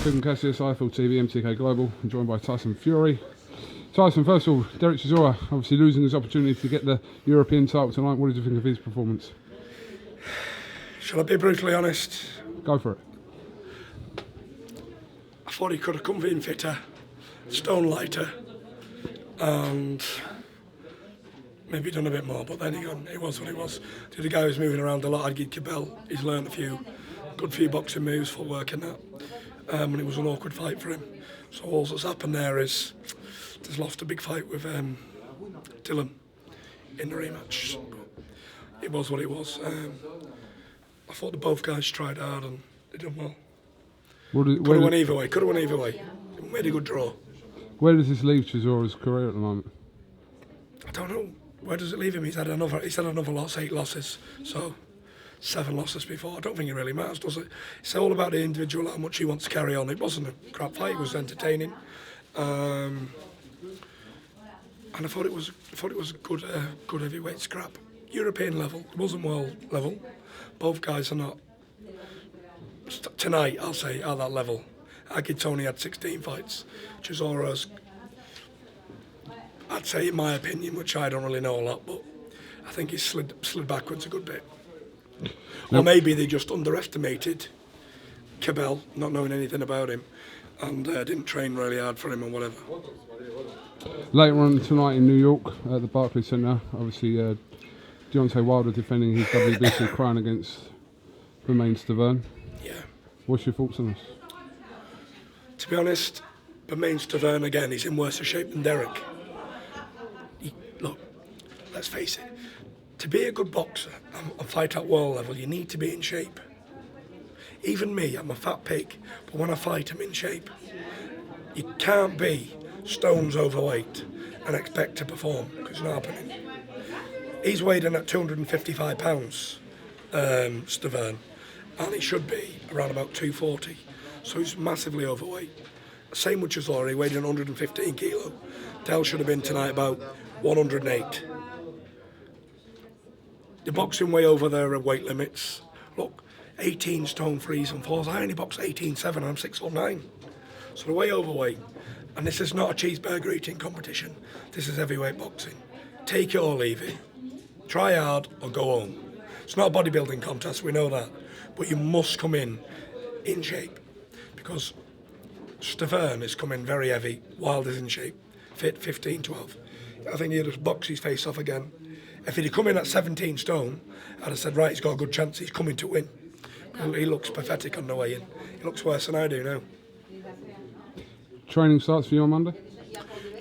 KUGAN, CASSIUS, IFL TV, MTK Global, and joined by Tyson Fury. Tyson, first of all, Derek Chisora obviously losing his opportunity to get the European title tonight. What did you think of his performance? Shall I be brutally honest? Go for it. I thought he could have come in fitter, stone lighter, and maybe done a bit more, but then again, it was what it was. The other guy was moving around a lot. I'd give Cabell, he's learned a good few boxing moves, footwork and that, and it was an awkward fight for him. So all that's happened there is there's lost a big fight with Dylan in the rematch. It was what it was. I thought both guys tried hard and they done well. Could have won either way. Made a good draw. Where does this leave Chisora's career at the moment? I don't know. Where does it leave him? He's had another loss, 8 losses. So 7 losses before. I don't think it really matters, does it? It's all about the individual, how much he wants to carry on. It wasn't a crap fight. It was entertaining, and I thought it was a good heavyweight scrap. European level. It wasn't world level. Both guys are not. Tonight, I'll say, at that level. Tony had 16 fights. Chisora's, I'd say, in my opinion, which I don't really know a lot, but I think he's slid backwards a good bit. Or maybe they just underestimated Cabell, not knowing anything about him, and didn't train really hard for him or whatever. Later on tonight in New York at the Barclays Centre, obviously Deontay Wilder defending his WBC crown against BoxNation. Yeah. What's your thoughts on this? To be honest, BoxNation again, he's in worse shape than Derek. Look, let's face it, to be a good boxer and fight at world level, you need to be in shape. Even me, I'm a fat pig, but when I fight, I'm in shape. You can't be stones overweight and expect to perform, because it's not happening. He's weighed in at 255 pounds, Stiverne, and he should be around about 240. So he's massively overweight. Same with Chisora, he weighed in 115 kilo. Del should have been tonight about 108. The boxing way over their weight limits. Look, 18 stone 3s and 4s. I only box 18.7, I'm 6'9". So they're way overweight. And this is not a cheeseburger eating competition. This is heavyweight boxing. Take it or leave it. Try hard or go home. It's not a bodybuilding contest, we know that. But you must come in shape. Because Stiverne is coming very heavy, Wilder's in shape, fit 15-12. I think he'll just box his face off again. If he'd come in at 17 stone, I'd have said, right, he's got a good chance, he's coming to win. But he looks pathetic on the way in. He looks worse than I do now. Training starts for you on Monday?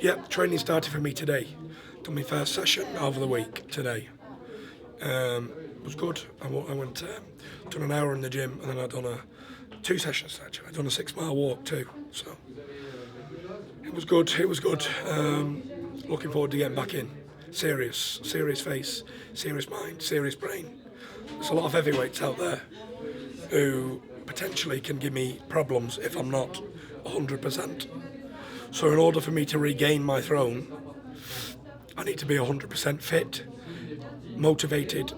Yep, training started for me today. Done my first session over the week today. It was good. I went, done an hour in the gym, and then I'd done 2 sessions actually. I'd done a 6-mile walk too, so it was good. Looking forward to getting back in. Serious face, serious mind, serious brain. There's a lot of heavyweights out there who potentially can give me problems if I'm not 100%. So in order for me to regain my throne, I need to be 100% fit, motivated,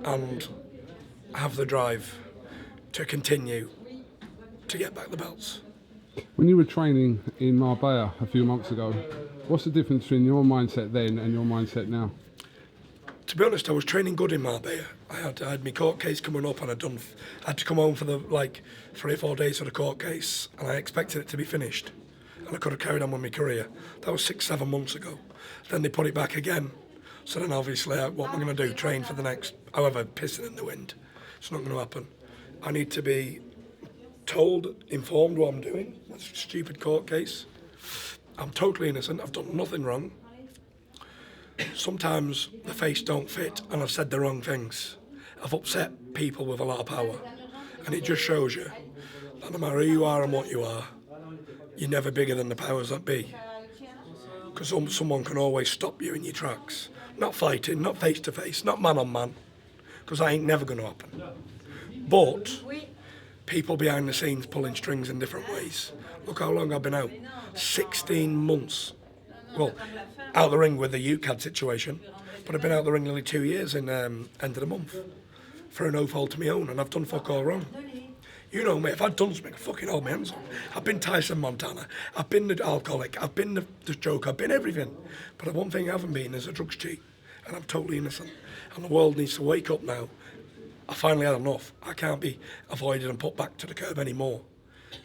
and have the drive to continue to get back the belts. When you were training in Marbella a few months ago, what's the difference between your mindset then and your mindset now? To be honest, I was training good in Marbella. I had my court case coming up, and I had to come home for the 3 or 4 days for the court case, and I expected it to be finished, and I could have carried on with my career. That was 6-7 months ago. Then they put it back again. So then obviously, what am I going to do? Train for the next, however, pissing in the wind. It's not going to happen. I need to be told, informed what I'm doing. That's a stupid court case. I'm totally innocent. I've done nothing wrong. Sometimes the face don't fit, and I've said the wrong things. I've upset people with a lot of power, and it just shows you that no matter who you are and what you are, you're never bigger than the powers that be. Because someone can always stop you in your tracks. Not fighting, not face to face, not man on man, because that ain't never going to happen. But people behind the scenes pulling strings in different ways. Look how long I've been out. 16 months. Well, out of the ring with the UCAD situation, but I've been out of the ring nearly 2 years in end of the month for a no fault of my own, and I've done fuck all wrong. You know me, if I'd done something, I'd fucking hold my hands up. I've been Tyson Montana, I've been the alcoholic, I've been the joke, I've been everything. But the one thing I haven't been is a drugs cheat. And I'm totally innocent. And the world needs to wake up now. I finally had enough. I can't be avoided and put back to the curb anymore.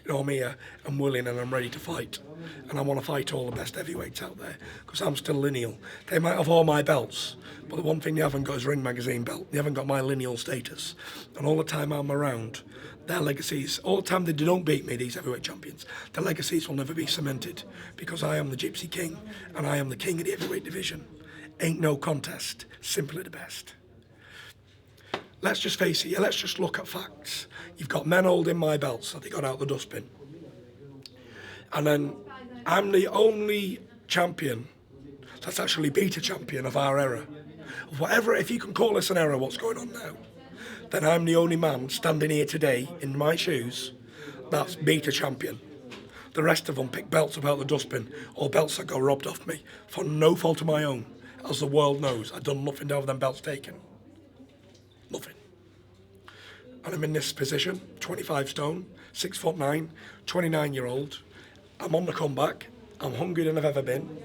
You know, I'm here, I'm willing and I'm ready to fight. And I want to fight all the best heavyweights out there, because I'm still lineal. They might have all my belts, but the one thing they haven't got is Ring Magazine belt. They haven't got my lineal status. And all the time I'm around, their legacies, all the time they don't beat me, these heavyweight champions, their legacies will never be cemented, because I am the Gypsy King, and I am the king of the heavyweight division. Ain't no contest, simply the best. Let's just face it, let's just look at facts. You've got men holding my belts that they got out the dustbin. And then I'm the only champion that's actually beat a champion of our era. Whatever, if you can call this an era, what's going on now, then I'm the only man standing here today in my shoes that's beat a champion. The rest of them pick belts about the dustbin, or belts that got robbed off me for no fault of my own. As the world knows, I've done nothing to have them belts taken. Nothing. And I'm in this position, 25 stone, 6'9", 29-year-old. I'm on the comeback. I'm hungrier than I've ever been.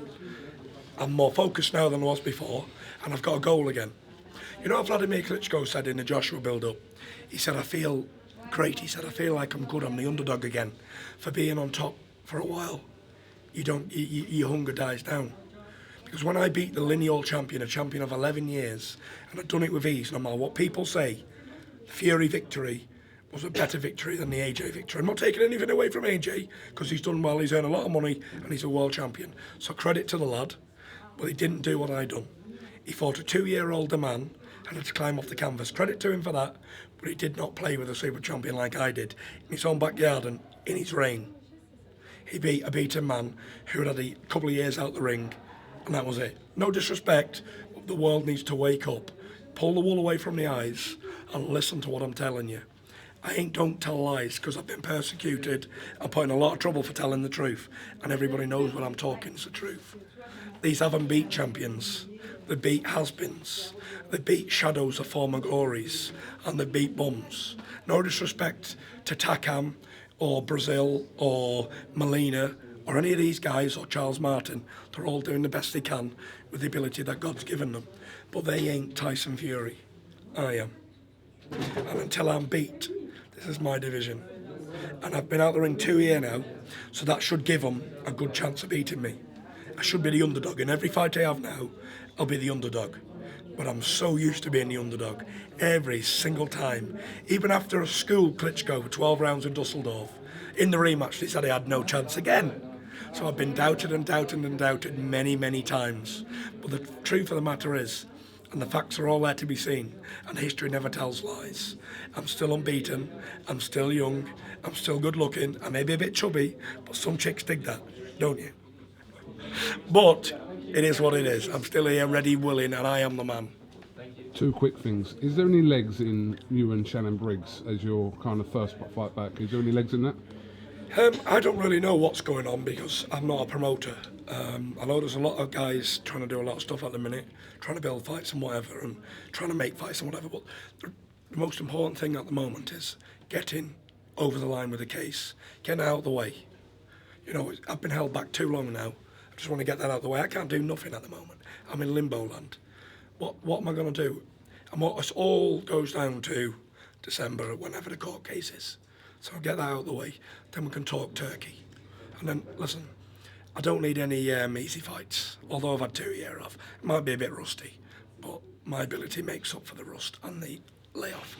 I'm more focused now than I was before, and I've got a goal again. You know what Vladimir Klitschko said in the Joshua build-up? He said, I feel great. He said, I feel like I'm good. I'm the underdog again. For being on top for a while, your hunger dies down. Because when I beat the lineal champion, a champion of 11 years, and I've done it with ease, no matter what people say, the Fury victory was a better victory than the AJ victory. I'm not taking anything away from AJ, because he's done well, he's earned a lot of money, and he's a world champion. So credit to the lad, but he didn't do what I done. He fought a 2-year-older man and had to climb off the canvas. Credit to him for that, but he did not play with a super champion like I did, in his own backyard and in his reign. He beat a beaten man who had a couple of years out the ring, and that was it. No disrespect, but the world needs to wake up, pull the wool away from the eyes, and listen to what I'm telling you. Don't tell lies, because I've been persecuted. I'm put in a lot of trouble for telling the truth, and everybody knows when I'm talking is the truth. These haven't beat champions. They beat has-beens. They beat shadows of former glories, and they beat bums. No disrespect to Takam, or Brazil, or Molina, or any of these guys, or Charles Martin. They're all doing the best they can with the ability that God's given them. But they ain't Tyson Fury. I am. And until I'm beat, this is my division. And I've been out the ring 2 years now, so that should give them a good chance of beating me. I should be the underdog. In every fight I have now, I'll be the underdog. But I'm so used to being the underdog every single time. Even after a school Klitschko for 12 rounds in Dusseldorf, in the rematch, they said I had no chance again. So I've been doubted and doubted and doubted many, many times. But the truth of the matter is, and the facts are all there to be seen, and history never tells lies. I'm still unbeaten, I'm still young, I'm still good looking, I may be a bit chubby, but some chicks dig that, don't you? But it is what it is. I'm still here, ready, willing, and I am the man. 2 quick things. Is there any legs in you and Shannon Briggs as your kind of first fight back? Is there any legs in that? I don't really know what's going on, because I'm not a promoter. I know there's a lot of guys trying to do a lot of stuff at the minute, trying to build fights and whatever, and trying to make fights and whatever, but the most important thing at the moment is getting over the line with the case, getting out of the way. You know, I've been held back too long now. I just want to get that out of the way. I can't do nothing at the moment. I'm in limbo land. What am I going to do? And it all goes down to December, whenever the court case is. So I'll get that out of the way. Then we can talk turkey. And then, listen, I don't need any easy fights. Although I've had 2 years off. It might be a bit rusty, but my ability makes up for the rust and the layoff.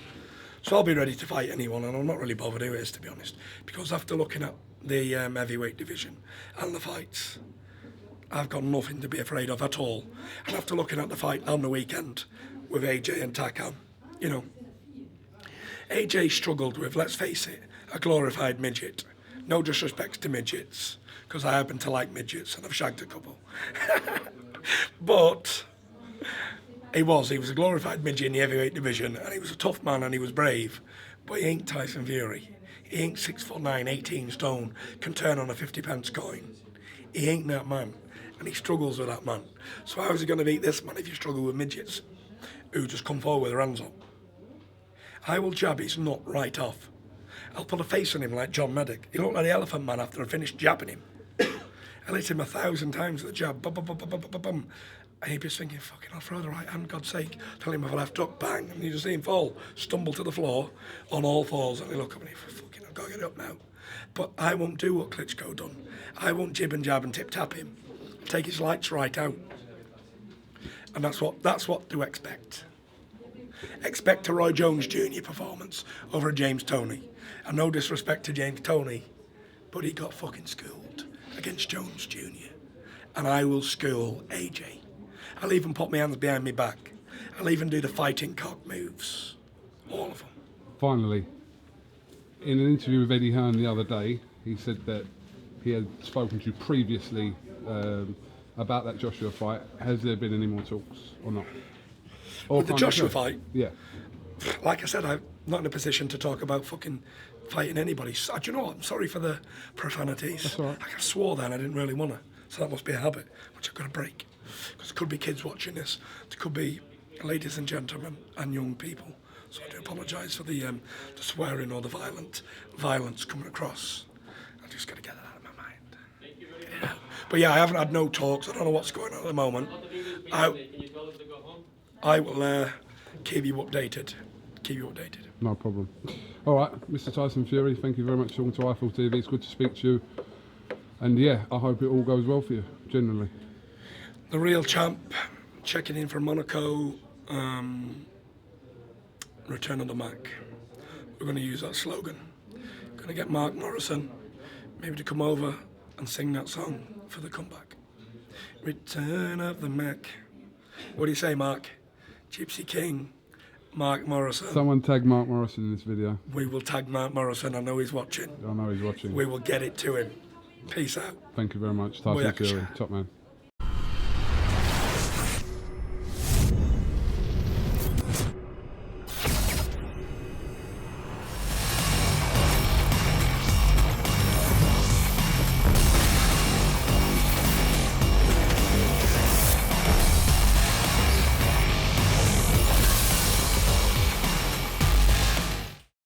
So I'll be ready to fight anyone, and I'm not really bothered who it is, to be honest. Because after looking at the heavyweight division and the fights, I've got nothing to be afraid of at all. And after looking at the fight on the weekend with AJ and Takam, you know, AJ struggled with, let's face it, a glorified midget. No disrespect to midgets, because I happen to like midgets and I've shagged a couple. But he was a glorified midget in the heavyweight division, and he was a tough man and he was brave. But he ain't Tyson Fury. He ain't 6'9", 18 stone, can turn on a 50-pence coin. He ain't that man, and he struggles with that man. So how is he going to beat this man if you struggle with midgets who just come forward with their hands up? I will jab his nut right off. I'll put a face on him like John Maddock. He looked like the Elephant Man after I finished jabbing him. I hit him 1,000 times with the jab, bum, bum, bum, bum, bum, bum, bum. And he'd be thinking, fucking, I'll throw the right hand, God's sake. Tell him if I left hook, bang. And you just see him fall, stumble to the floor on all fours. And he look up and he, fucking, I've got to get up now. But I won't do what Klitschko done. I won't jib and jab and tip-tap him. I'll take his lights right out. And that's what to expect. Expect a Roy Jones Jr. performance over a James Toney. And no disrespect to James Toney, but he got fucking schooled against Jones Jr. And I will school AJ. I'll even put my hands behind my back. I'll even do the fighting cock moves. All of them. Finally, in an interview with Eddie Hearn the other day, he said that he had spoken to you previously about that Joshua fight. Has there been any more talks or not? Or With the Joshua fight? Yeah. Like I said, I'm not in a position to talk about fucking fighting anybody. Do you know what? I'm sorry for the profanities. That's all right. I swore then, I didn't really want to. So that must be a habit, which I've got to break. Because there could be kids watching this. There could be ladies and gentlemen and young people. So I do apologise for the swearing or the violence coming across. I just got to get that out of my mind. Get it out. But yeah, I haven't had no talks. I don't know what's going on at the moment. I will keep you updated. No problem. All right, Mr. Tyson Fury, thank you very much for talking to Eiffel TV. It's good to speak to you. And yeah, I hope it all goes well for you, generally. The real champ, checking in from Monaco, return of the Mac. We're going to use that slogan. Going to get Mark Morrison maybe to come over and sing that song for the comeback. Return of the Mac. What do you say, Mark? Gypsy King, Mark Morrison. Someone tag Mark Morrison in this video. We will tag Mark Morrison. I know he's watching. I know he's watching. We will get it to him. Peace out. Thank you very much, Tyson Fury. Top man.